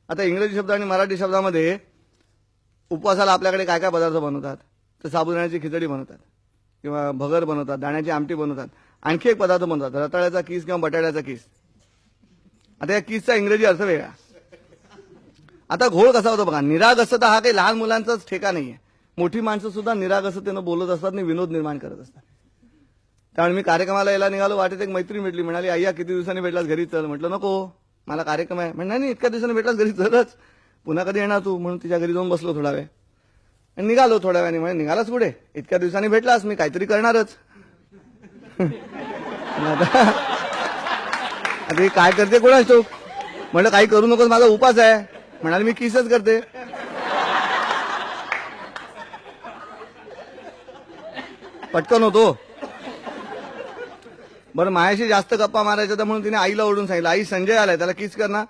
आता इंग्रजी शब्द आणि मराठी शब्दामध्ये उपवासाला आपल्याकडे काय काय पदार्थ बनवतात, तर साबुदाण्याची खिचडी बनवतात किंवा भगर बनवतात, दाण्याची आमटी बनवतात, आणखी एक पदार्थ बनवतात रताळ्याचा किस किंवा बटाट्याचा किस. आता या किसचा इंग्रजी अर्थ वेगळा. आता घोळ कसा होतो बघा. निरागसता हा काही लहान मुलांचाच ठेका नाहीये. मोठी माणसं सुद्धा निरागसतेनं बोलत असतात आणि विनोद निर्माण करत असतात. त्यामुळे मी कार्यक्रमाला यायला निघालो, वाटेत एक मैत्रीण भेटली, म्हणाली अय्या किती दिवसांनी भेटलास, घरी चल. म्हटलं नको, मला कार्यक्रम आहे. म्हणजे नाही, इतक्या दिवसांनी भेटलास, घरी चलच, पुन्हा कधी येणार तू. म्हणून तिच्या घरी जाऊन बसलो थोडा वेळ आणि निघालो. थोड्या वेळाने म्हणजे निघालाच पुढे, इतक्या दिवसांनी भेटलास, मी काहीतरी करणारच. आता हे काय करते कोणाच तो. म्हटलं काही करू नकोस, माझा उपास आहे. म्हणाले मी किसच करते. पटकन होतो. बरं, मायाशी जास्त गप्पा मारायच्या तर म्हणून तिने आईला ओढून सांगितलं, आई संजय आलाय, त्याला किस कर ना.